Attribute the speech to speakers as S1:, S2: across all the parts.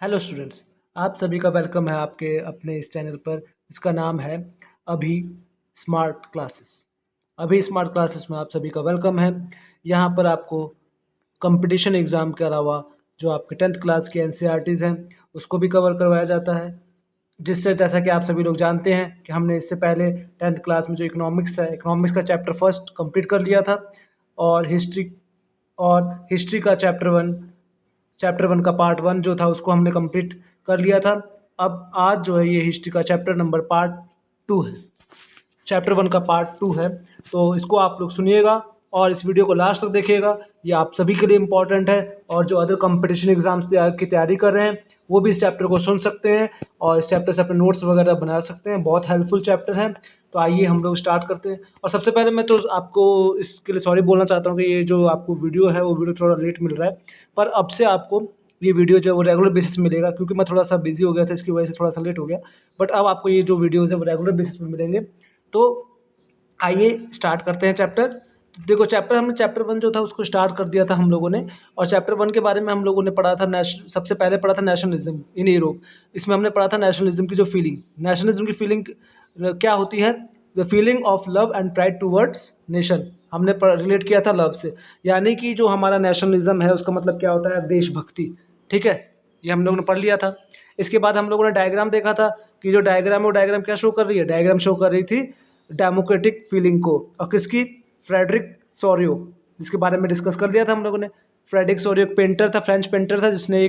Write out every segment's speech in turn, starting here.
S1: Hello students, आप सभी का वेलकम है आपके अपने इस चैनल पर। इसका नाम है अभी स्मार्ट क्लासेस। अभी स्मार्ट क्लासेस में आप सभी का वेलकम है। यहाँ पर आपको कंपटीशन एग्ज़ाम के अलावा जो आपके 10th क्लास के एनसीईआरटीज़ हैं उसको भी कवर करवाया जाता है। जिससे जैसा कि आप सभी लोग जानते हैं कि हमने इससे पहले 10th क्लास में जो इकोनॉमिक्स है, इकोनॉमिक्स का चैप्टर फर्स्ट कंप्लीट कर लिया था और हिस्ट्री का चैप्टर वन का पार्ट वन जो था उसको हमने कंप्लीट कर लिया था। अब आज जो है ये हिस्ट्री का चैप्टर नंबर पार्ट टू है, चैप्टर वन का पार्ट टू है। तो इसको आप लोग सुनिएगा और इस वीडियो को लास्ट तक देखिएगा। ये आप सभी के लिए इम्पॉर्टेंट है और जो अदर कंपटीशन एग्जाम्स की तैयारी कर रहे हैं वो भी इस चैप्टर को सुन सकते हैं और इस चैप्टर से अपने नोट्स वगैरह बना सकते हैं। बहुत हेल्पफुल चैप्टर है। तो आइए हम लोग स्टार्ट करते हैं। और सबसे पहले मैं तो आपको इसके लिए सॉरी बोलना चाहता हूँ कि ये जो आपको वीडियो है वो वीडियो थोड़ा लेट मिल रहा है, पर अब से आपको ये वीडियो जो है वो रेगुलर बेसिस पे मिलेगा, क्योंकि मैं थोड़ा सा बिजी हो गया था, इसकी वजह से थोड़ा सा लेट हो गया। बट अब आपको ये जो वीडियोज़ है वो रेगुलर बेसिस पे मिलेंगे। तो आइए स्टार्ट करते हैं चैप्टर। देखो हमने चैप्टर वन जो था उसको स्टार्ट कर दिया था हम लोगों ने। और चैप्टर वन के बारे में हम लोगों ने पढ़ा था सबसे पहले पढ़ा था नेशनलिज्म इन यूरोप। इसमें हमने पढ़ा था नेशनलिज्म की जो फीलिंग, नेशनलिज्म की फीलिंग क्या होती है, the feeling of love and pride towards nation. हमने रिलेट किया था लव से, यानी कि जो हमारा नेशनलिज्म है उसका मतलब क्या होता है, देशभक्ति। ठीक है, ये हम लोगों ने पढ़ लिया था। इसके बाद हम लोगों ने डायग्राम देखा था कि जो डायग्राम है वो डायग्राम क्या शो कर रही है, डायग्राम शो कर रही थी डेमोक्रेटिक फीलिंग को, और किसकी, फ्रेडरिक सोरियो, जिसके बारे में डिस्कस कर लिया था हम लोगों ने। फ्रेडरिक सोरियो एक पेंटर था, फ्रेंच पेंटर था, जिसने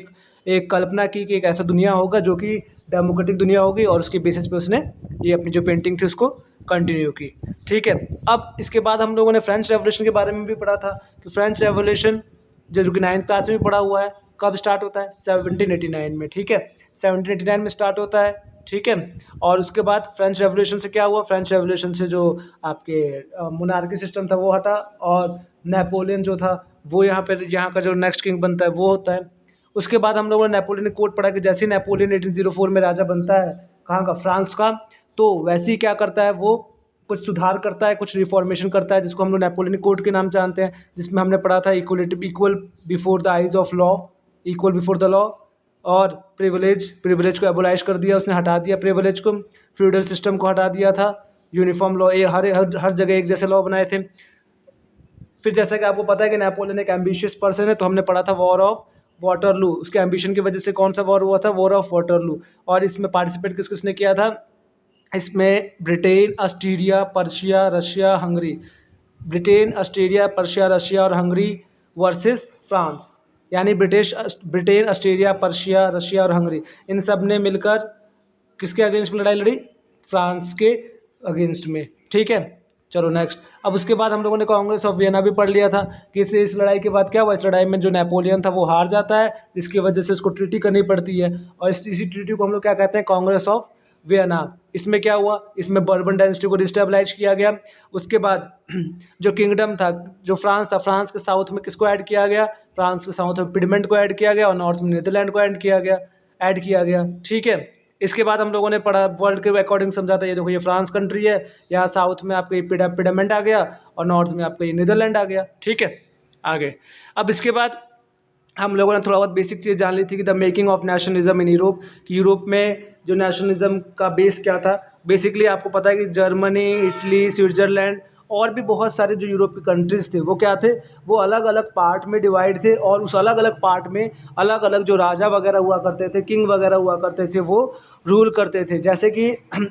S1: एक कल्पना की कि एक ऐसा दुनिया होगा जो कि डेमोक्रेटिक दुनिया होगी, और उसके बेसिस पे उसने ये अपनी जो पेंटिंग थी उसको कंटिन्यू की। ठीक है, अब इसके बाद हम लोगों ने फ्रेंच रेवोल्यूशन के बारे में भी पढ़ा था कि फ्रेंच रेवोल्यूशन जो कि 9th क्लास में भी पढ़ा हुआ है, कब स्टार्ट होता है, 1789 में। ठीक है, 1789 में स्टार्ट होता है। ठीक है, और उसके बाद फ्रेंच रेवोल्यूशन से क्या हुआ, फ्रेंच रेवोल्यूशन से जो आपके मोनार्की सिस्टम था वो हटा, और नेपोलियन जो था वो यहाँ का जो नेक्स्ट किंग बनता है वो होता है। उसके बाद हम लोगों ने नेपोलियन कोड पढ़ा कि जैसे ही नेपोलियन 1804 में राजा बनता है, कहाँ का, फ्रांस का, तो वैसे ही क्या करता है वो, कुछ सुधार करता है, कुछ रिफॉर्मेशन करता है, जिसको हम लोग नेपोलियन कोड के नाम जानते हैं, जिसमें हमने पढ़ा था equal before the eyes of law, equal before the law, और प्रिविलेज को एबोलाइश कर दिया, उसने हटा दिया प्रिविलेज को, फ्यूडल सिस्टम को हटा दिया था, यूनिफॉर्म लॉ, ये हर जगह एक जैसे लॉ बनाए थे। फिर जैसा कि आपको पता है कि नेपोलियन एक एम्बिशियस पर्सन है, तो हमने पढ़ा था वॉर ऑफ वाटरलू। उसके एम्बिशन की वजह से कौन सा वॉर हुआ था, वॉर ऑफ वाटरलू। और इसमें पार्टिसिपेट किसने किया था, इसमें Britain, Australia, Persia, Russia, Hungary, Britain, Australia, Persia, Russia और हंगरी वर्सेस फ्रांस। यानी ब्रिटेन, ऑस्ट्रेलिया, पर्शिया, रशिया और हंगरी, इन सब ने मिलकर किसके अगेंस्ट में लड़ाई लड़ी, फ्रांस के अगेंस्ट में। ठीक है, चलो नेक्स्ट। अब उसके बाद हम लोगों ने कांग्रेस ऑफ वियना भी पढ़ लिया था कि इस लड़ाई के बाद क्या हुआ, इस लड़ाई में जो नेपोलियन था वो हार जाता है, जिसकी वजह से उसको ट्रीटी करनी पड़ती है, और इसी ट्रीटी को हम लोग क्या कहते हैं, कांग्रेस ऑफ वियना। इसमें क्या हुआ, इसमें बर्बन डायनेस्टी को डिस्टेबलाइज किया गया। उसके बाद जो किंगडम था, जो फ्रांस था, फ्रांस के साउथ में किसको ऐड किया गया, फ्रांस के साउथ में पिडमेंट को ऐड किया गया, और नॉर्थ में नीदरलैंड को ऐड किया गया। ठीक है, इसके बाद हम लोगों ने पढ़ा, वर्ल्ड के अकॉर्डिंग समझा था, ये देखो ये फ्रांस कंट्री है, यहाँ साउथ में आपका ये पिडमेंट आ गया, और नॉर्थ में आपका ये नीदरलैंड आ गया। ठीक है, आगे। अब इसके बाद हम लोगों ने थोड़ा बहुत बेसिक चीज़ जान ली थी कि the making of nationalism in Europe, कि यूरोप में जो नेशनलिज्म का बेस क्या था। बेसिकली आपको पता है कि जर्मनी, इटली, स्विट्ज़रलैंड और भी बहुत सारे जो यूरोप की कंट्रीज़ थे वो क्या थे, वो अलग अलग पार्ट में डिवाइड थे, और उस अलग अलग पार्ट में अलग अलग जो राजा वगैरह हुआ करते थे, किंग वगैरह हुआ करते थे, वो रूल करते थे। जैसे कि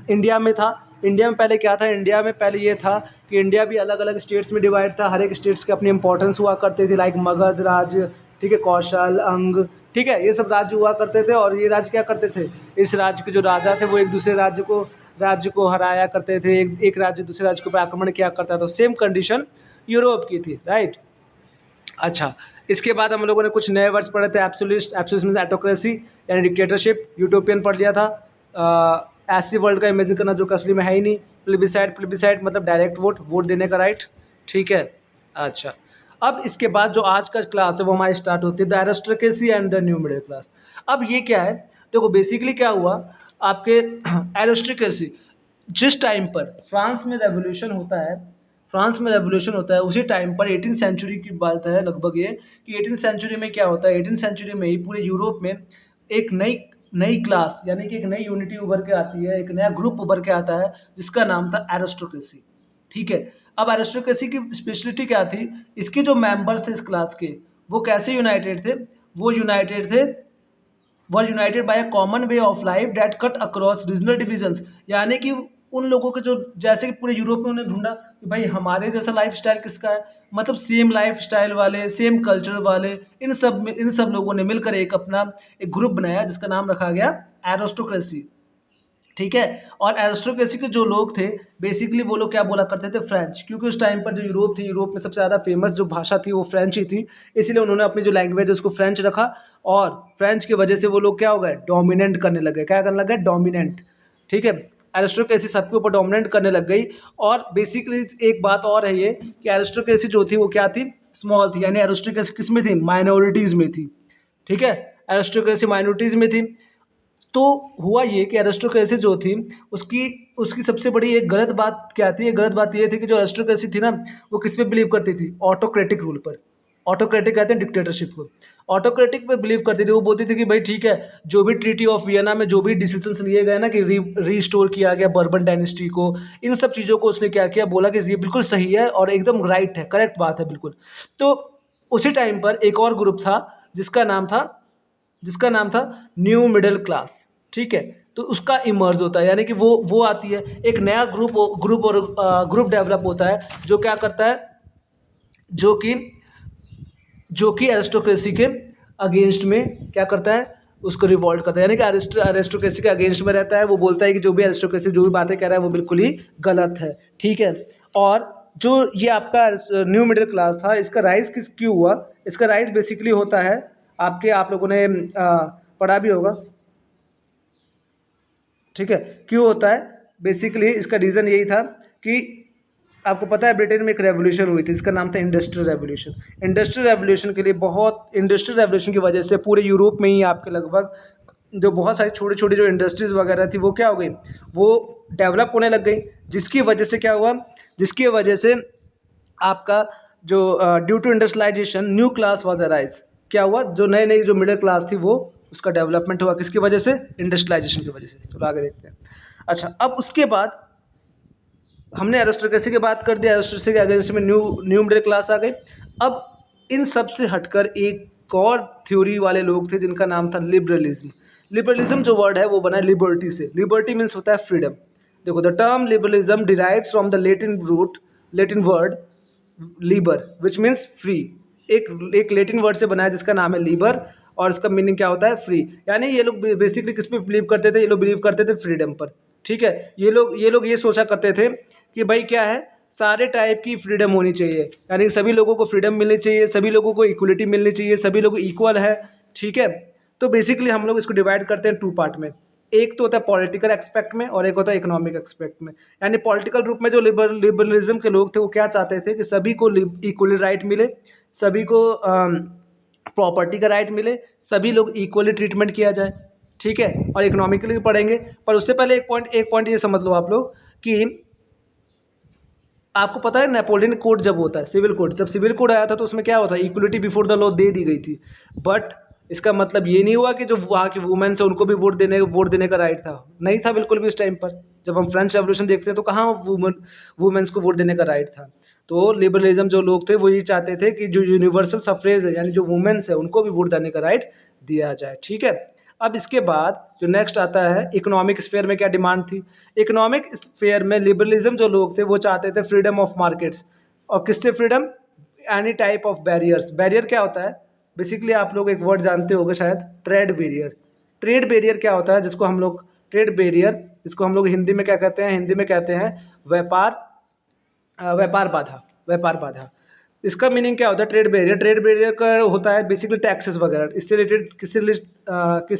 S1: इंडिया में था, इंडिया में पहले क्या था, इंडिया में पहले ये था कि इंडिया भी अलग अलग स्टेट्स में डिवाइड था, हर एक स्टेट्स के अपनी इंपॉर्टेंस हुआ करते थे, लाइक मगध राज्य, ठीक है, कौशल, अंग, ठीक है, ये सब राज्य हुआ करते थे। और ये राज्य क्या करते थे, इस राज्य के जो राजा थे वो एक दूसरे राज्य को हराया करते थे, एक राज्य दूसरे राज्य के ऊपर आक्रमण किया करता था। सेम कंडीशन यूरोप की थी, राइट। अच्छा, इसके बाद हम लोगों ने कुछ नए वर्ड्स पढ़े थे, एब्सोल्यूट मींस ऑटोक्रेसी यानी डिक्टेटरशिप, यूटोपियन पढ़ लिया था, ऐसी वर्ल्ड का इमेजिन करना जो असली में है ही नहीं, प्लेबिसाइड मतलब डायरेक्ट वोट देने का राइट। ठीक है, अच्छा। अब इसके बाद जो आज का क्लास है वो हमारी स्टार्ट होती है, the aristocracy and the new middle class. अब ये क्या है, देखो बेसिकली क्या हुआ आपके एरिस्टोक्रेसी, जिस टाइम पर फ्रांस में रेवोल्यूशन होता है उसी टाइम पर 18th सेंचुरी की बात है लगभग ये, कि 18th सेंचुरी में क्या होता है, 18th सेंचुरी में ही पूरे यूरोप में एक नई नई क्लास यानी कि एक नई यूनिटी उभर के आती है, एक नया ग्रुप उभर के आता है जिसका नाम था एरिस्टोक्रेसी। ठीक है, अब एरिस्टोक्रेसी की स्पेशलिटी क्या थी, इसके जो मेंबर्स थे इस क्लास के, वो कैसे यूनाइटेड थे, वो यूनाइटेड थे were united by a common way of life that cut across regional divisions. यानी कि उन लोगों के जो, जैसे कि पूरे यूरोप में उन्हें ढूंढा कि भाई हमारे जैसा लाइफ स्टाइल किसका है, मतलब सेम लाइफ स्टाइल वाले, सेम कल्चर वाले, इन सब लोगों ने मिलकर एक अपना एक ग्रुप बनाया जिसका नाम रखा गया एरिस्टोक्रेसी। ठीक है, और एरिस्टोक्रेसी के जो लोग थे बेसिकली वो लोग क्या बोला करते थे, फ्रेंच, क्योंकि उस टाइम पर जो यूरोप थी, यूरोप में सबसे ज़्यादा फेमस जो भाषा थी वो फ्रेंच ही थी, इसलिए उन्होंने अपनी जो लैंग्वेज है उसको फ्रेंच रखा। और फ्रेंच की वजह से वो लोग क्या हो गए, डोमिनेंट करने लगे, क्या करने लगे, डोमिनेंट। ठीक है, एरिस्टोक्रेसी सबके ऊपर डोमिनेंट करने लग गई। और बेसिकली एक बात और है ये कि एरिस्टोक्रेसी जो थी वो क्या थी, स्मॉल थी, यानी एरिस्टोक्रेसी किस में थी, माइनॉरिटीज़ में थी। ठीक है, एरिस्टोक्रेसी माइनॉरिटीज़ में थी। तो हुआ ये कि एरिस्टोक्रेसी जो थी उसकी उसकी सबसे बड़ी एक गलत बात क्या थी, एक गलत बात ये थी कि जो एरिस्टोक्रेसी थी ना वो किस पे बिलीव करती थी, ऑटोक्रेटिक रूल पर। ऑटोक्रेटिक कहते हैं डिक्टेटरशिप को, ऑटोक्रेटिक पे बिलीव करती थी। वो बोलती थी कि भाई ठीक है, जो भी ट्रीटी ऑफ वियना में जो भी डिसीजंस लिए गए ना कि रीस्टोर किया गया बर्बन डायनेस्टी को, इन सब चीज़ों को उसने क्या किया, बोला कि ये बिल्कुल सही है और एकदम राइट है, करेक्ट बात है बिल्कुल। तो उसी टाइम पर एक और ग्रुप था जिसका नाम था जिसका नाम था न्यू मिडिल क्लास। ठीक है, तो उसका इमर्ज होता है, यानी कि वो आती है, एक नया ग्रुप डेवलप होता है जो क्या करता है, जो कि जो कि एरिस्टोक्रेसी के अगेंस्ट में क्या करता है, उसको रिवॉल्ट करता है, यानी कि एरिस्टोक्रेसी के अगेंस्ट में रहता है। वो बोलता है कि जो भी एरिस्टोक्रेसी जो भी बातें कह रहा है वो बिल्कुल ही गलत है। ठीक है, और जो ये आपका न्यू मिडिल क्लास था, इसका राइज क्यों हुआ, इसका राइज बेसिकली होता है, आप लोगों ने पढ़ा भी होगा। ठीक है, क्यों होता है, बेसिकली इसका रीज़न यही था कि आपको पता है ब्रिटेन में एक रेवोल्यूशन हुई थी, इसका नाम था इंडस्ट्रियल रेवोल्यूशन। इंडस्ट्रियल रेवोल्यूशन के लिए इंडस्ट्रियल रेवोल्यूशन की वजह से पूरे यूरोप में ही आपके लगभग जो बहुत सारी छोटी छोटी जो इंडस्ट्रीज़ वगैरह थी वो क्या हो गई, वो डेवलप होने लग गई, जिसकी वजह से क्या हुआ, जिसकी वजह से आपका जो due to industrialisation new class was arise. क्या हुआ, जो नई नई जो मिडिल क्लास थी वो उसका डेवलपमेंट हुआ, किसकी वजह से, इंडस्ट्रियलाइजेशन की वजह से। चलो आगे देखते हैं। अच्छा, अब उसके बाद हमने एरिस्टोक्रेसी की बात कर दी, एरिस्टोक्रेसी के अगेंस्ट में न्यू मिडिल क्लास आ गई। अब इन सब से हटकर एक और थ्योरी वाले लोग थे जिनका नाम था लिबरलिज्म। लिबरलिज्म जो वर्ड है वो बना है लिबर्टी से। लिबर्टी मीन्स होता है फ्रीडम। देखो, the term liberalism derives from the Latin word liber which means free. एक लेटिन वर्ड से बना है जिसका नाम है लीबर, और इसका मीनिंग क्या होता है, फ्री। यानी ये लोग बेसिकली किस पे बिलीव करते थे, ये लोग बिलीव करते थे फ्रीडम पर। ठीक है, ये लोग ये सोचा करते थे कि भाई क्या है, सारे टाइप की फ्रीडम होनी चाहिए, यानी सभी लोगों को फ्रीडम मिलनी चाहिए, सभी लोगों को इक्वलिटी मिलनी चाहिए, सभी लोग इक्वल है। ठीक है, तो बेसिकली हम लोग इसको डिवाइड करते हैं टू पार्ट में। एक तो होता है पॉलिटिकल एक्सपेक्ट में और एक होता है इकोनॉमिक एक्सपेक्ट में। यानी पॉलिटिकल रूप में जो लिबरलिज्म के लोग थे वो क्या चाहते थे कि सभी को इक्वली राइट मिले, सभी को प्रॉपर्टी का राइट मिले, सभी लोग इक्वली ट्रीटमेंट किया जाए। ठीक है, और इकोनॉमिकली भी पढ़ेंगे, पर उससे पहले एक पॉइंट ये समझ लो आप लोग कि आपको पता है नेपोलियन कोड जब होता है, सिविल कोड, जब सिविल कोड आया था तो उसमें क्या होता है, इक्वलिटी बिफोर द लॉ दे दी गई थी। बट इसका मतलब ये नहीं हुआ कि जो वहाँ की वुमेन्स है उनको भी वोट देने का राइट था, नहीं था बिल्कुल भी उस टाइम पर। जब हम फ्रेंच रेवोल्यूशन देखते हैं तो कहाँ वुमेन्स को वोट देने का राइट था। तो लिबरलिज्म जो लोग थे वो ये चाहते थे कि जो यूनिवर्सल सफ्रेज है, यानी जो वुमेन्स है उनको भी वोट देने का राइट दिया जाए। ठीक है, अब इसके बाद जो नेक्स्ट आता है, इकोनॉमिक स्फेयर में क्या डिमांड थी। इकोनॉमिक स्फेयर में लिबरलिज्म जो लोग थे वो चाहते थे फ्रीडम ऑफ मार्केट्स। और किससे freedom, any type of barriers. Barrier क्या होता है, बेसिकली आप लोग एक वर्ड जानते होंगे शायद, ट्रेड बैरियर। ट्रेड बैरियर क्या होता है, जिसको हम लोग ट्रेड बैरियर, जिसको हम लोग हिंदी में क्या कहते हैं, हिंदी में कहते हैं व्यापार बाधा। व्यापार बाधा, इसका मीनिंग क्या होता है, ट्रेड बैरियर। ट्रेड बैरियर का होता है बेसिकली टैक्सेस वगैरह, इससे रिलेटेड किससे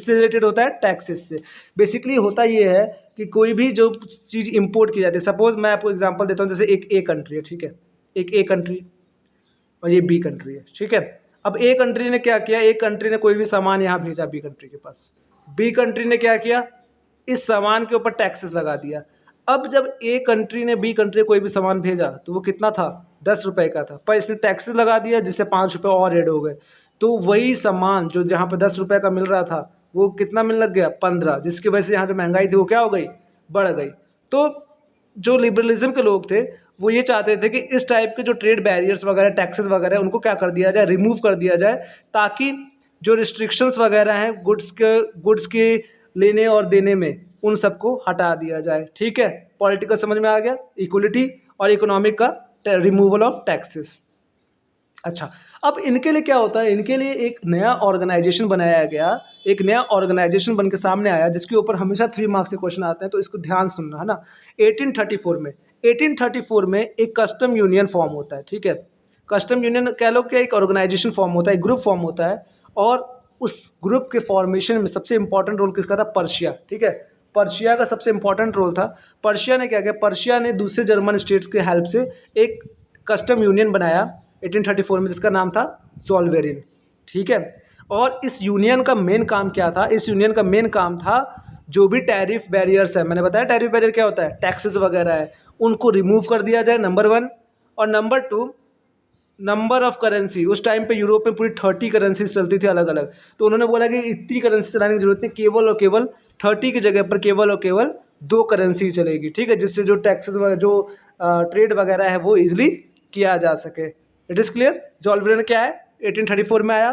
S1: रिलेटेड होता है, टैक्सेस से। बेसिकली होता ये है कि कोई भी जो चीज़ इंपोर्ट की जाती है, सपोज मैं आपको एग्जांपल देता हूँ, जैसे एक ए कंट्री है, ठीक है, एक ए कंट्री और ये बी कंट्री है। ठीक है, अब ए कंट्री ने क्या किया, ए कंट्री ने कोई भी सामान यहाँ भेजा बी कंट्री के पास, बी कंट्री ने क्या किया, इस सामान के ऊपर टैक्सेस लगा दिया। अब जब ए कंट्री ने बी कंट्री कोई भी सामान भेजा तो वो कितना था, 10 रुपये का था, पर इसने टैक्सेस लगा दिया जिससे 5 रुपये और ऐड हो गए। तो वही सामान जो जहाँ पे 10 रुपये का मिल रहा था वो कितना मिलने लग गया 15, जिसकी वजह से यहाँ जो महंगाई थी वो क्या हो गई, बढ़ गई। तो जो लिबरलिज्म के लोग थे वो ये चाहते थे कि इस टाइप के जो ट्रेड बैरियर्स वगैरह, टैक्सेस वगैरह, उनको क्या कर दिया जाए, रिमूव कर दिया जाए, ताकि जो रिस्ट्रिक्शंस वगैरह हैं गुड्स के लेने और देने में, उन सबको हटा दिया जाए। ठीक है, पॉलिटिकल समझ में आ गया, इक्वलिटी और इकोनॉमिक का रिमूवल ऑफ टैक्सेस। अच्छा, अब इनके लिए क्या होता है, इनके लिए एक नया ऑर्गेनाइजेशन बनाया गया, एक नया ऑर्गेनाइजेशन बन के सामने आया, जिसके ऊपर हमेशा 3 मार्क्स के क्वेश्चन आते हैं, तो इसको ध्यान सुनना है ना। 1834 में एक कस्टम यूनियन फॉर्म होता है। ठीक है, कस्टम यूनियन कह लो कि एक ऑर्गेनाइजेशन फॉर्म होता है, एक ग्रुप फॉर्म होता है, और उस ग्रुप के फॉर्मेशन में सबसे इंपॉर्टेंट रोल किसका था, पर्शिया। ठीक है, पर्शिया का सबसे इंपॉर्टेंट रोल था। पर्शिया ने क्या किया, पर्शिया ने दूसरे जर्मन स्टेट्स के हेल्प से एक कस्टम यूनियन बनाया 1834 में, जिसका नाम था सॉल्वेरिन। ठीक है, और इस यूनियन का मेन काम क्या था, इस यूनियन का मेन काम था जो भी टैरिफ बैरियर्स है, मैंने बताया टैरिफ बैरियर क्या होता है, टैक्सेस वगैरह है, उनको रिमूव कर दिया जाए, नंबर 1। और नंबर 2, नंबर ऑफ करेंसी। उस टाइम पे यूरोप में पूरी 30 करेंसीज चलती थी अलग अलग, तो उन्होंने बोला कि इतनी करेंसी चलाने की जरूरत नहीं, केवल और केवल 30 की जगह पर केवल और केवल 2 करेंसी चलेगी। ठीक है, जिससे जो टैक्सेस जो ट्रेड वगैरह है वो ईजिली किया जा सके। It is clear. सॉल्वेरिन क्या है, 1834 में आया,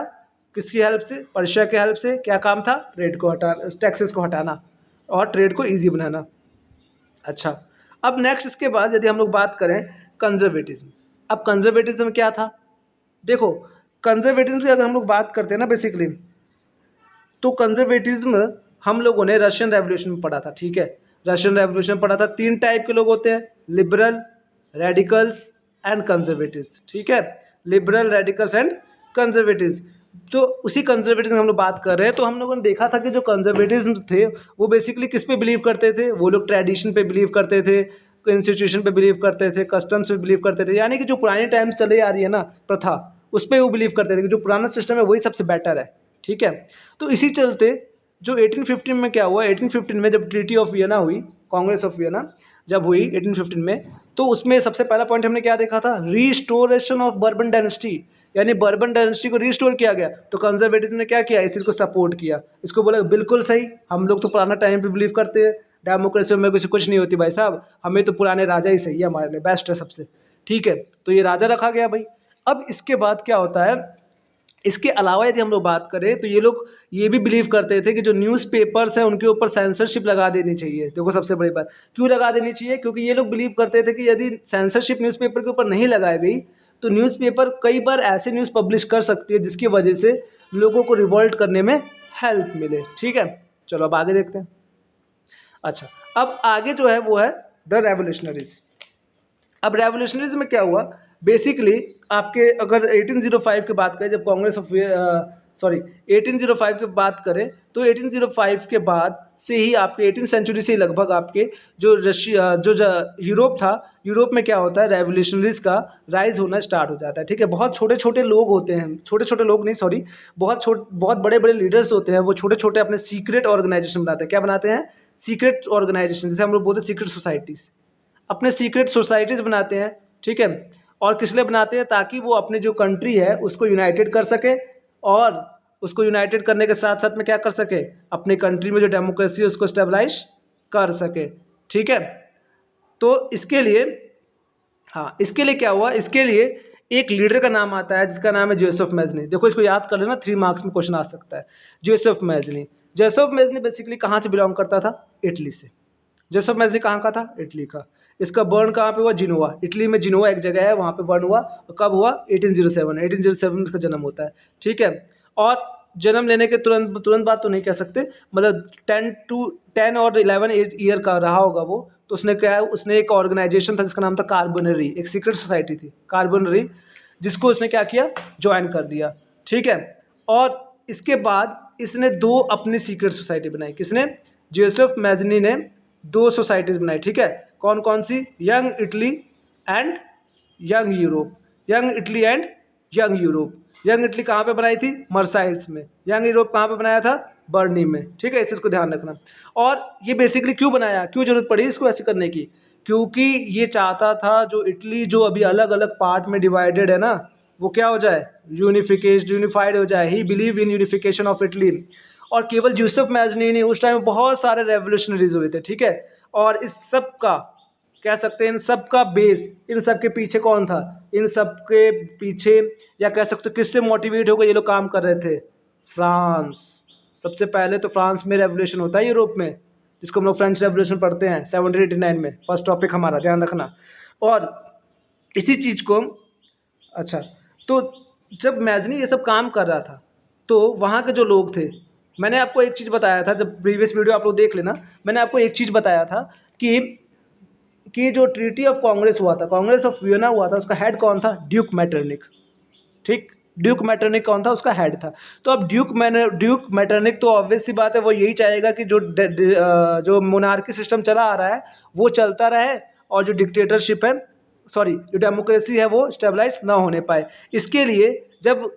S1: किसकी हेल्प से, पर्शिया के हेल्प से। क्या काम था, ट्रेड को हटाना, टैक्सेस को हटाना और ट्रेड को ईजी बनाना। अच्छा, अब नेक्स्ट इसके बाद यदि हम लोग बात करें कंजर्वेटिज्म। अब कंजर्वेटिज्म क्या था, देखो कंजर्वेटिज्म की अगर हम लोग बात करते हैं ना बेसिकली, तो कंजर्वेटिज्म हम लोगों ने रशियन रेवोल्यूशन में पढ़ा था। ठीक है, रशियन रेवोल्यूशन में पढ़ा था, 3 टाइप के लोग होते हैं, लिबरल, रेडिकल्स एंड कंजर्वेटिव्स। ठीक है, लिबरल, रेडिकल्स एंड कंजर्वेटिव्स। तो उसी कंजर्वेटिज्म हम लोग बात कर रहे हैं, तो हम लोगों ने देखा था कि जो कंजर्वेटिज्म थे वो बेसिकली किस पे बिलीव करते थे, वो लोग ट्रेडिशन पे बिलीव करते थे, इंस्टीट्यूशन पे बिलीव करते थे, कस्टम्स पे बिलीव करते थे, यानी कि जो पुराने टाइम चले आ रही है ना प्रथा, उस पर वो बिलीव करते थे कि जो पुराना सिस्टम है वही सबसे बेटर है। ठीक है, तो इसी चलते जो 1815 में क्या हुआ, 1815 में जब ट्रीटी ऑफ वियना हुई, कांग्रेस ऑफ वियना जब हुई 1815 में, तो उसमें सबसे पहला पॉइंट हमने क्या देखा था, रीस्टोरेशन ऑफ बर्बन डायनेस्टी, यानी बर्बन डायनेस्टी को रिस्टोर किया गया। तो कंजर्वेटिज्म ने क्या किया, इस चीज़ को सपोर्ट किया, इसको बोला बिल्कुल सही, हम लोग तो पुराना टाइम पे बिलीव करते हैं, डेमोक्रेसी में कुछ नहीं होती भाई साहब, हमें तो पुराने राजा ही सही है, हमारे लिए बेस्ट है सबसे। ठीक है, तो ये राजा रखा गया भाई। अब इसके बाद क्या होता है, इसके अलावा यदि हम लोग बात करें तो ये लोग ये भी बिलीव करते थे कि जो न्यूज़पेपर्स हैं उनके ऊपर सेंसरशिप लगा देनी चाहिए। देखो सबसे बड़ी बात क्यों लगा देनी चाहिए, क्योंकि ये लोग बिलीव करते थे कि यदि सेंसरशिप न्यूज़पेपर के ऊपर नहीं लगाई गई तो न्यूज़पेपर कई बार ऐसे न्यूज़ पब्लिश कर सकती है जिसकी वजह से लोगों को रिवॉल्ट करने में हेल्प मिले। ठीक है, चलो अब आगे देखते हैं। अच्छा, अब आगे जो है वो है द रेवोल्यूशनरीज। अब रेवोल्यूशनरीज में क्या हुआ, बेसिकली आपके अगर 1805 की बात करें, जब कांग्रेस ऑफ 1805 की बात करें तो 1805 के बाद से ही आपके 18th सेंचुरी से लगभग आपके जो रशिया जो यूरोप था, यूरोप में क्या होता है, रेवोल्यूशनरीज का राइज होना स्टार्ट हो जाता है। ठीक है, बहुत छोटे छोटे लोग होते हैं, छोटे छोटे लोग नहीं सॉरी, बहुत बड़े बड़े लीडर्स होते हैं, वो छोटे छोटे अपने सीक्रेट ऑर्गेनाइजेशन बनाते हैं। क्या बनाते हैं, सीक्रेट ऑर्गेनाइजेशन, जैसे हम लोग बोलते हैं सीक्रेट सोसाइटीज़, अपने सीक्रेट सोसाइटीज़ बनाते हैं। ठीक है, और किस लिए बनाते हैं, ताकि वो अपने जो कंट्री है उसको यूनाइटेड कर सके, और उसको यूनाइटेड करने के साथ साथ में क्या कर सके, अपने कंट्री में जो डेमोक्रेसी है उसको स्टेबलाइज कर सके। ठीक है, तो इसके लिए हाँ, इसके लिए क्या हुआ, इसके लिए एक लीडर का नाम आता है जिसका नाम है जोसेफ मैजनी। देखो इसको याद कर लेना, 3 मार्क्स में क्वेश्चन आ सकता है। Joseph Mazzini, Joseph Mazzini basically कहाँ से बिलोंग करता था, इटली से। जोसेफ मैजनी कहाँ का था, इटली का। इसका बर्न कहाँ पे हुआ, जिनोवा, इटली में जिनोवा एक जगह है, वहाँ पे बर्न हुआ। और कब हुआ, 1807 में इसका जन्म होता है। ठीक है, और जन्म लेने के तुरंत बात तो नहीं कह सकते, मतलब 10 और 11 ईयर का रहा होगा वो। तो उसने क्या है, उसने एक ऑर्गेनाइजेशन था जिसका नाम था कार्बोनरी, एक सीक्रेट सोसाइटी थी कार्बोनरी, जिसको उसने क्या किया, ज्वाइन कर दिया। ठीक है, और इसके बाद इसने 2 अपनी सीक्रेट सोसाइटी बनाई। किसने, जोसेफ मैजनी ने 2 सोसाइटीज़ बनाई। ठीक है, कौन कौन सी, young Italy and young Europe, young Italy and young Europe. Young Italy कहाँ पे बनाई थी, मर्साइल्स में। यंग यूरोप कहाँ पे बनाया था, बर्नी में। ठीक है, इस चीज़ को ध्यान रखना। और ये बेसिकली क्यों बनाया, क्यों जरूरत पड़ी इसको ऐसे करने की, क्योंकि ये चाहता था जो इटली जो अभी अलग अलग पार्ट में डिवाइडेड है ना, वो क्या हो जाए, यूनिफाइड हो जाए। ही believe in unification of Italy. और केवल यूसुफ मैज़नी नहीं, उस टाइम बहुत सारे रेवोल्यूशनरीज हुए थे, ठीक है। और इस सब का कह सकते हैं, इन सब का बेस, इन सब के पीछे कौन था, इन सब के पीछे या कह सकते हो किससे मोटिवेट होकर ये लोग काम कर रहे थे, फ्रांस। सबसे पहले तो फ्रांस में रेवोल्यूशन होता है यूरोप में, जिसको हम लोग फ्रेंच रेवोल्यूशन पढ़ते हैं 1789 में, फर्स्ट टॉपिक हमारा, ध्यान रखना। और इसी चीज़ को, अच्छा, तो जब मैज़नी ये सब काम कर रहा था तो वहाँ के जो लोग थे, मैंने आपको एक चीज़ बताया था, जब प्रीवियस वीडियो आप लोग देख लेना, मैंने आपको एक चीज़ बताया था कि जो ट्रीटी ऑफ कांग्रेस हुआ था, कांग्रेस ऑफ वियना हुआ था, उसका हेड कौन था, ड्यूक मैटरनिक, ठीक। ड्यूक मैटरनिक कौन था, उसका हेड था। तो अब ड्यूक मैटरनिक तो ऑब्वियस सी बात है, वो यही चाहेगा कि जो मोनार्की सिस्टम चला आ रहा है वो चलता रहे, और जो डिक्टेटरशिप है, सॉरी, जो डेमोक्रेसी है वो स्टेबलाइज ना होने पाए। इसके लिए जब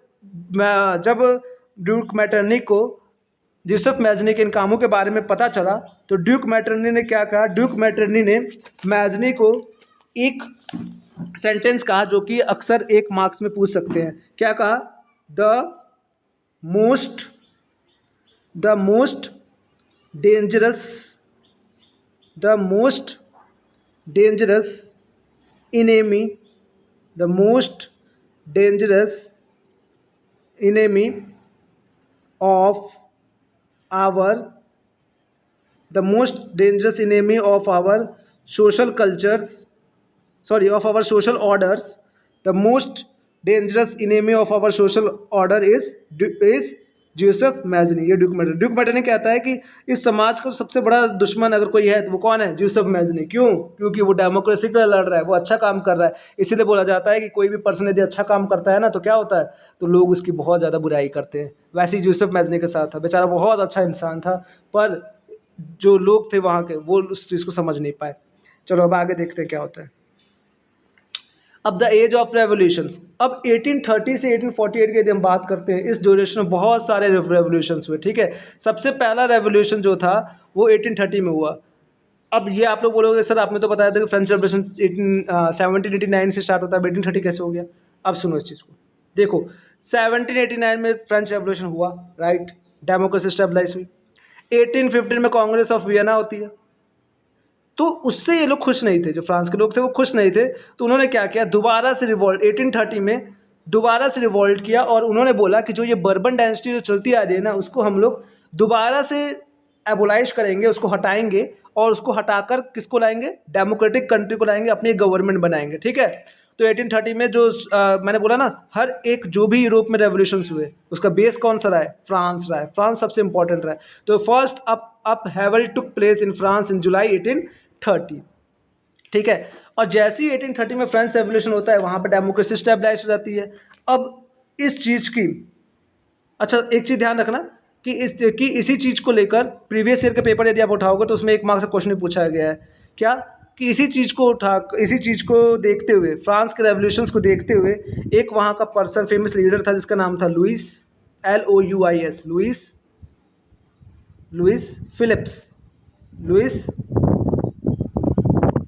S1: ड्यूक मैटरनिक को यूसुफ मैज़नी के इन कामों के बारे में पता चला, तो ड्यूक मैटरनी ने क्या कहा, ड्यूक मैटरनी ने मैज़नी को एक सेंटेंस कहा जो कि अक्सर एक मार्क्स में पूछ सकते हैं। क्या कहा, the most dangerous enemy the most dangerous enemy of our social cultures, sorry, of our social orders, the most dangerous enemy of our social order is Giuseppe Mazzini. ये ड्यूक मैटरनी कहता है कि इस समाज का सबसे बड़ा दुश्मन अगर कोई है तो वो कौन है, यूसुफ मैज़नी। क्यों? क्योंकि वो डेमोक्रेसी के लिए लड़ रहा है, वो अच्छा काम कर रहा है। इसीलिए बोला जाता है कि कोई भी पर्सन यदि अच्छा काम करता है ना, तो क्या होता है, तो लोग उसकी बहुत ज़्यादा बुराई करते हैं। वैसे ही यूसुफ मैज़नी के साथ था, बेचारा बहुत अच्छा इंसान था, पर जो लोग थे वहाँ के, वो उस चीज़ को समझ नहीं पाए। चलो अब आगे देखते हैं क्या होता है। अब द एज ऑफ रेवोल्यूशंस, अब 1830 से 1848 की यदि हम बात करते हैं, इस ड्यूरेशन में बहुत सारे रेवोल्यूशंस हुए, ठीक है। सबसे पहला रेवोल्यूशन जो था वो 1830 में हुआ। अब ये आप लोग बोलोगे सर आपने तो बताया था कि फ्रेंच रेवोल्यूशन 1789 से स्टार्ट होता है, 1830 कैसे हो गया। अब सुनो इस चीज़ को, देखो 1789 में फ्रेंच रेवोल्यूशन हुआ, राइट, डेमोक्रेसी स्टेबलाइज हुई। 1815 में कांग्रेस ऑफ वियना होती है, तो उससे ये लोग खुश नहीं थे, जो फ्रांस के लोग थे वो खुश नहीं थे। तो उन्होंने क्या किया, दोबारा से रिवॉल्ट 1830 में दोबारा से रिवॉल्ट किया, और उन्होंने बोला कि जो ये बर्बन डायनेस्टी जो चलती आ रही है ना, उसको हम लोग दोबारा से एबोलाइश करेंगे, उसको हटाएंगे, और उसको हटाकर किसको लाएंगे, डेमोक्रेटिक कंट्री को लाएंगे, अपनी गवर्नमेंट बनाएंगे, ठीक है। तो 1830 में जो मैंने बोला ना, हर एक जो भी यूरोप में रेवोल्यूशंस हुए उसका बेस कौन सा रहा है, फ्रांस रहा है, फ्रांस सबसे इंपॉर्टेंट रहा है। तो first upheaval took place in France in July 1830, ठीक है। और जैसे ही 1830 में फ्रेंच रेवोल्यूशन होता है, वहाँ पर डेमोक्रेसी स्टेबलाइज हो जाती है। अब इस चीज़ की, अच्छा एक चीज़ ध्यान रखना कि इसी चीज़ को लेकर प्रीवियस ईयर के पेपर यदि आप उठाओगे तो उसमें 1 मार्क्स का क्वेश्चन पूछा गया है, क्या, कि इसी चीज़ को देखते हुए, फ्रांस के रेवोल्यूशंस को देखते हुए, एक वहाँ का पर्सन, फेमस लीडर था जिसका नाम था लुइस, LOUIS, लुइस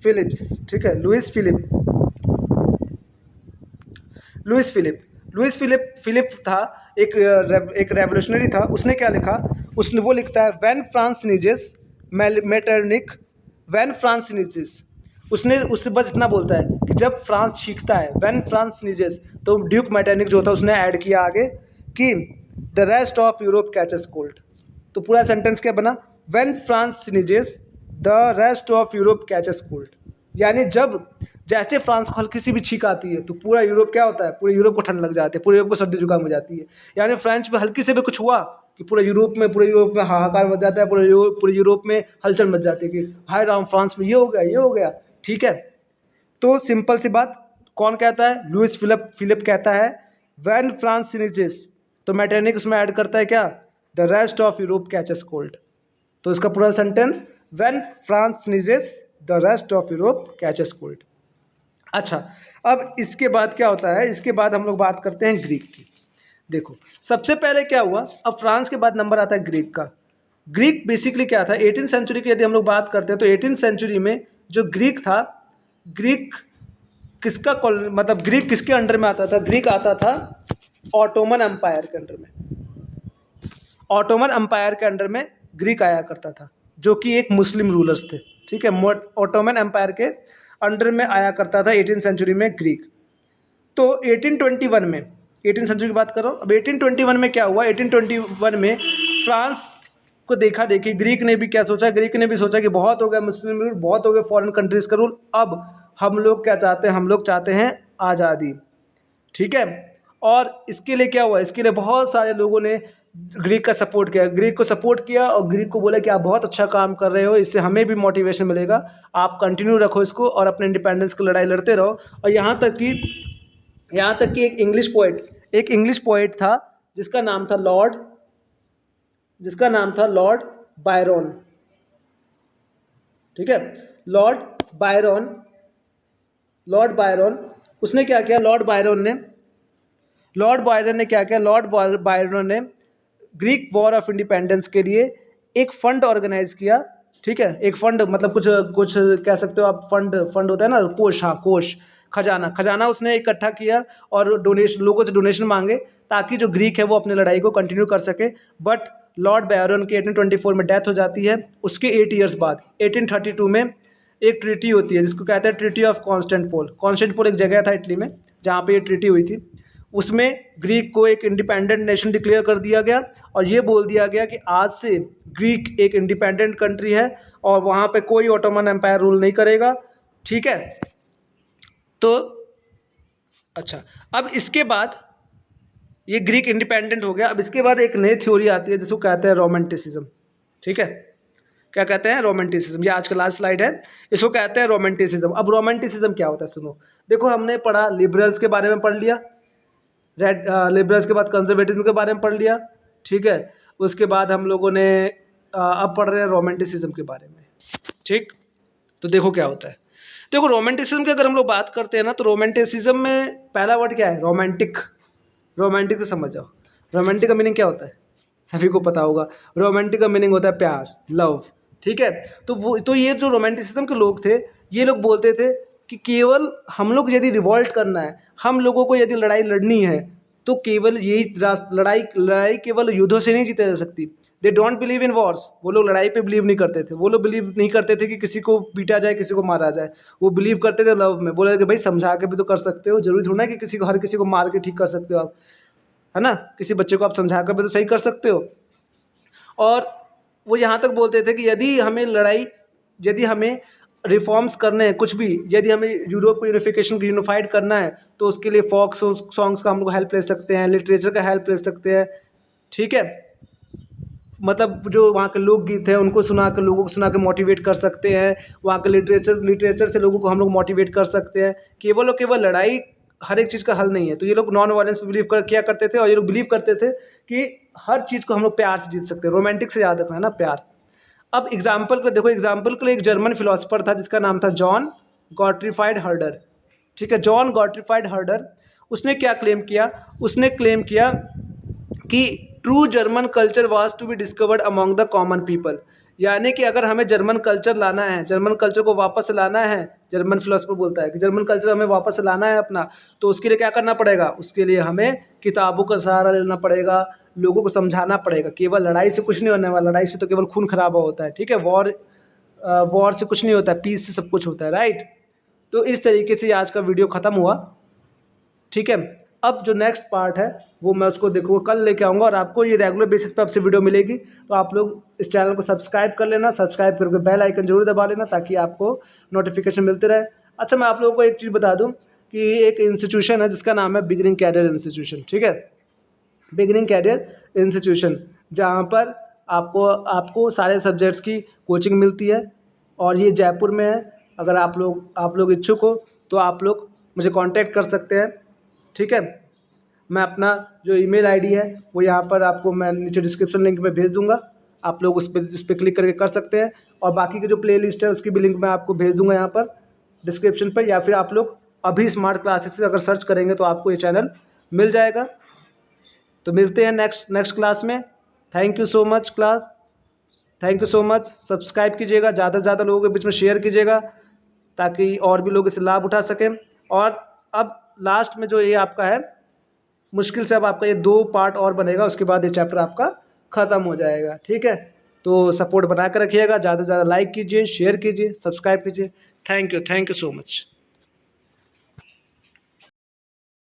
S1: फिलिप्स, ठीक है, लुइस फिलिप था, एक रेवोल्यूशनरी था। उसने क्या लिखा, उसने वो लिखता है when France sneezes Metternich, when France sneezes, उससे बस इतना बोलता है कि जब फ्रांस छींकता है, व्हेन फ्रांस नीजेस, तो ड्यूक मैटरनिक जो था उसने ऐड किया आगे कि the rest of Europe catches cold. तो पूरा सेंटेंस क्या बना, when France नीजेस the rest of Europe catches cold, यानी जब जैसे फ्रांस को हल्की सी भी छींक आती है तो पूरा यूरोप क्या होता है, पूरे यूरोप को ठंड लग जाती है, पूरे यूरोप को सर्दी जुकाम हो जाती है। यानी फ्रेंच में हल्की से भी कुछ हुआ कि पूरे यूरोप में हाहाकार मच जाता है, पूरे यूरोप में हलचल मच जाती है कि हाय राम, फ्रांस में ये हो गया, ठीक है। तो सिंपल सी बात, कौन कहता है, लुइस फिलिप कहता है व्हेन फ्रांस सीनीजेस, तो मैटरनिक उसमें ऐड करता है क्या, the rest of Europe catches cold. तो इसका पूरा sentence, when France sneezes the rest of Europe catches cold. अच्छा, अब इसके बाद क्या होता है, इसके बाद हम लोग बात करते हैं ग्रीक की। देखो सबसे पहले क्या हुआ, अब फ्रांस के बाद नंबर आता है ग्रीक का। ग्रीक बेसिकली क्या था, 18th सेंचुरी की यदि हम लोग बात करते हैं तो 18th सेंचुरी में जो ग्रीक था, ग्रीक मतलब ग्रीक किसके अंडर में आता था, ग्रीक आता था ऑटोमन एम्पायर के अंडर में। ऑटोमन एम्पायर के अंडर में ग्रीक आया करता था, जो कि एक मुस्लिम रूलर्स थे, ठीक है। ऑटोमन एम्पायर के अंडर में आया करता था 18th सेंचुरी में ग्रीक। तो 1821 में, 18th सेंचुरी की बात कर रहा हूँ। अब 1821 में क्या हुआ, 1821 में फ्रांस को देखा देखी ग्रीक ने भी क्या सोचा, ग्रीक ने भी सोचा कि बहुत हो गया मुस्लिम रूल, बहुत हो गया फॉरेन कंट्रीज का रूल, अब हम लोग क्या चाहते हैं, हम लोग चाहते हैं आज़ादी, ठीक है। और इसके लिए क्या हुआ, इसके लिए बहुत सारे लोगों ने ग्रीक का सपोर्ट किया, ग्रीक को सपोर्ट किया और ग्रीक को बोला कि आप बहुत अच्छा काम कर रहे हो, इससे हमें भी मोटिवेशन मिलेगा, आप कंटिन्यू रखो इसको और अपने इंडिपेंडेंस की लड़ाई लड़ते रहो। और यहाँ तक कि एक इंग्लिश पोइट था जिसका नाम था लॉर्ड बायरन, ठीक है। लॉर्ड बायरन उसने क्या किया, लॉर्ड बायरन ने ग्रीक वॉर ऑफ इंडिपेंडेंस के लिए एक फंड ऑर्गेनाइज किया, ठीक है। एक फंड मतलब कुछ कह सकते हो आप, फंड होता है ना, कोष, खजाना उसने इकट्ठा किया और लोगों से डोनेशन मांगे ताकि जो ग्रीक है वो अपनी लड़ाई को कंटिन्यू कर सके। बट लॉर्ड बायरन की 1824 में डेथ हो जाती है। उसके 8 ईयर्स बाद 1832 में एक ट्रीटी होती है जिसको कहते हैं ट्रीटी ऑफ कॉन्स्टेंटिनोपल एक जगह था इटली में जहाँ पे ये ट्रीटी हुई थी। उसमें ग्रीक को एक इंडिपेंडेंट नेशन डिक्लेयर कर दिया गया और ये बोल दिया गया कि आज से ग्रीक एक इंडिपेंडेंट कंट्री है और वहाँ पे कोई ऑटोमन एम्पायर रूल नहीं करेगा, ठीक है। तो अच्छा, अब इसके बाद ये ग्रीक इंडिपेंडेंट हो गया। अब इसके बाद एक नई थ्योरी आती है जिसको कहते हैं रोमांटिसिज्म, ठीक है। क्या कहते हैं, रोमांटिसिज्म। ये आज का लास्ट स्लाइड है, इसको कहते हैं रोमांटिसिज्म। अब रोमांटिसिज्म क्या होता है सुनो, देखो हमने पढ़ा लिबरल्स के बारे में पढ़ लिया, लिबरल्स के बाद कंजर्वेटिज्म के बारे में पढ़ लिया, ठीक है। उसके बाद हम लोगों ने अब पढ़ रहे हैं रोमांटिसिज्म के बारे में, ठीक। तो देखो क्या होता है, देखो रोमांटिसिज्म की अगर हम लोग बात करते हैं ना, तो रोमांटिसिज्म में पहला वर्ड क्या है, रोमांटिक से समझ जाओ। रोमांटिक का मीनिंग क्या होता है, सभी को पता होगा। रोमांटिक का मीनिंग होता है प्यार, लव, ठीक है। तो ये जो रोमांटिसिज्म के लोग थे, ये लोग बोलते थे कि केवल हम लोग यदि रिवॉल्ट करना है, हम लोगों को यदि लड़ाई लड़नी है, तो केवल यही लड़ाई केवल युद्धों से नहीं जीती जा सकती। They don't believe in Wars, वो लोग लड़ाई पे बिलीव नहीं करते थे। वो लोग बिलीव नहीं करते थे कि किसी को पीटा जाए, किसी को मारा जाए। वो बिलीव करते थे लव में। बोले कि भाई समझा के भी तो कर सकते हो, जरूरी थोड़ा ना कि हर किसी को मार के ठीक कर सकते हो आप, है ना। किसी बच्चे को आप समझा कर भी तो सही कर सकते हो। और वो यहाँ तक बोलते थे कि यदि हमें रिफॉर्म्स करने हैं, कुछ भी, यदि हमें यूरोप को यूनिफिकेशन यूनिफाइड करना है, तो उसके लिए फोक सॉन्ग्स का हम लोग हेल्प ले सकते हैं, लिटरेचर का हेल्प ले सकते हैं, ठीक है। मतलब जो वहाँ के लोकगीत है उनको लोगों को सुना के मोटिवेट कर सकते हैं। वहाँ के लिटरेचर से लोगों को हम लोग मोटिवेट कर सकते हैं। केवल और केवल लड़ाई हर एक चीज़ का हल नहीं है। तो ये लोग नॉन वायलेंस पे बिलीव किया करते थे और ये लोग बिलीव करते थे कि हर चीज़ को हम लोग प्यार से जीत सकते हैं। रोमांटिक से याद रखना है ना, प्यार। अब एग्जाम्पल के लिए एक जर्मन फिलोसफर था जिसका नाम था जॉन गॉटफ्रीड हर्डर, ठीक है। जॉन गॉटफ्रीड हर्डर, उसने क्या क्लेम किया, उसने क्लेम किया कि true German culture was to be discovered among the common people. यानी कि अगर हमें जर्मन कल्चर लाना है, जर्मन कल्चर को वापस से लाना है, जर्मन फिलोसफर बोलता है कि जर्मन कल्चर हमें वापस से लाना है अपना, तो उसके लिए क्या करना पड़ेगा, उसके लिए हमें किताबों का सहारा लेना पड़ेगा, लोगों को समझाना पड़ेगा। केवल लड़ाई से कुछ नहीं होने वाला, लड़ाई से तो केवल खून खराबा होता है, ठीक है। वॉर से कुछ नहीं होता है, पीस से सब कुछ होता है, राइट। तो इस तरीके से आज का वीडियो ख़त्म हुआ, ठीक है। अब जो नेक्स्ट पार्ट है वो मैं उसको देखूँगा, कल लेके आऊँगा और आपको ये रेगुलर बेसिस पे आपसे वीडियो मिलेगी। तो आप लोग इस चैनल को सब्सक्राइब कर लेना, सब्सक्राइब करके बेल आइकन जरूर दबा लेना ताकि आपको नोटिफिकेशन मिलते रहे। अच्छा, मैं आप लोगों को एक चीज़ बता दूँ कि एक इंस्टीट्यूशन है जिसका नाम है बिगिनिंग कैरियर इंस्टीट्यूशन, ठीक है। बिगिनिंग कैरियर इंस्टीट्यूशन, जहाँ पर आपको सारे सब्जेक्ट्स की कोचिंग मिलती है और ये जयपुर में है। अगर आप लोग इच्छुक हो तो आप लोग मुझे कांटेक्ट कर सकते हैं, ठीक है। मैं अपना जो ईमेल आईडी है वो यहाँ पर आपको मैं नीचे डिस्क्रिप्शन लिंक में भेज दूँगा, आप लोग उस पर क्लिक करके कर सकते हैं। और बाकी की जो प्लेलिस्ट है उसकी भी लिंक मैं आपको भेज दूँगा यहाँ पर डिस्क्रिप्शन पर, या फिर आप लोग अभी स्मार्ट क्लासेस से अगर सर्च करेंगे तो आपको ये चैनल मिल जाएगा। तो मिलते हैं नेक्स्ट क्लास में। Thank you so much class, thank you so much. Subscribe कीजिएगा, ज़्यादा से ज़्यादा लोगों के बीच में शेयर कीजिएगा ताकि और भी लोग इससे लाभ उठा सकें। और अब लास्ट में जो ये आपका है, मुश्किल से अब आपका ये 2 पार्ट और बनेगा, उसके बाद ये चैप्टर आपका ख़त्म हो जाएगा। ठीक है, तो सपोर्ट बना कर रखिएगा, ज़्यादा से ज़्यादा लाइक कीजिए, शेयर कीजिए, सब्सक्राइब कीजिए। Thank you so much.